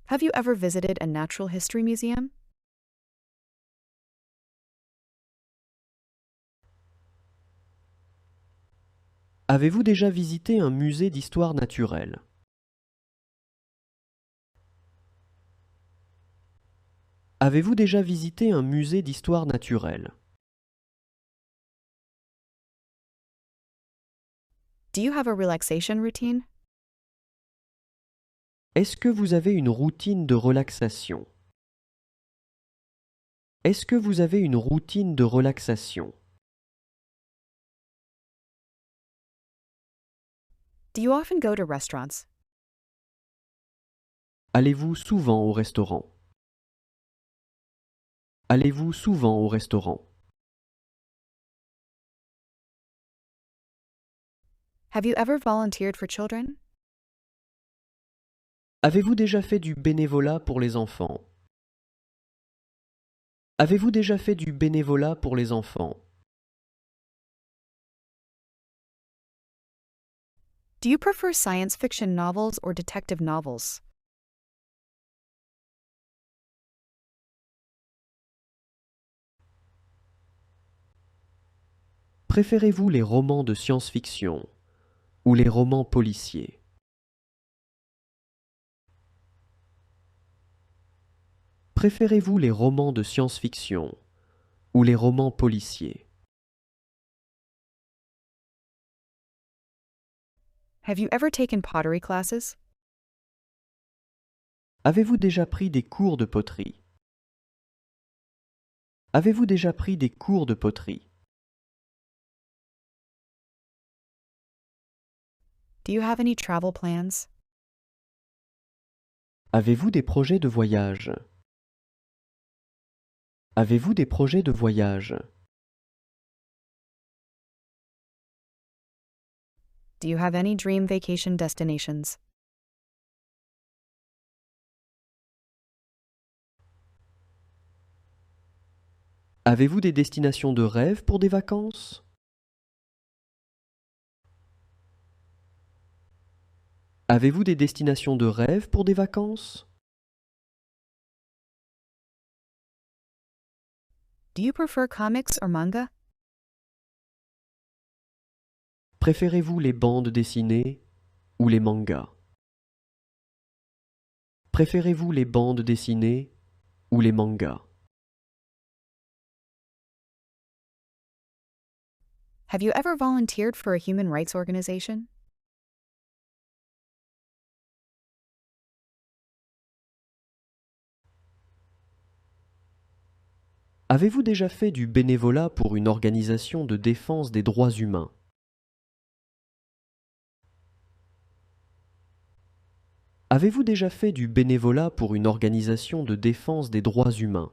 Have you ever visited a natural history museum? Avez-vous déjà visité un musée d'histoire naturelle? Avez-vous déjà visité un musée d'histoire naturelle? Do you have a relaxation routine? Est-ce que vous avez une routine de relaxation? Est-ce que vous avez une routine de relaxation? Do you often go to restaurants? Allez-vous souvent au restaurant? Allez-vous souvent au restaurant? Have you ever volunteered for children? Avez-vous déjà fait du bénévolat pour les enfants? Avez-vous déjà fait du bénévolat pour les enfants? Do you prefer science fiction novels or detective novels? Préférez-vous les romans de science-fiction ou les romans policiers? Préférez-vous les romans de science-fiction ou les romans policiers? Have you ever taken pottery classes? Avez-vous déjà pris des cours de poterie? Avez-vous déjà pris des cours de poterie? Do you have any travel plans? Avez-vous des projets de voyage? Avez-vous des projets de voyage? Do you have any dream vacation destinations? Avez-vous des destinations de rêve pour des vacances? Avez-vous des destinations de rêve pour des vacances? Do you prefer comics or manga? Préférez-vous les bandes dessinées ou les mangas? Préférez-vous les bandes dessinées ou les mangas? Have you ever volunteered for a human rights organization? Avez-vous déjà fait du bénévolat pour une organisation de défense des droits humains? Avez-vous déjà fait du bénévolat pour une organisation de défense des droits humains?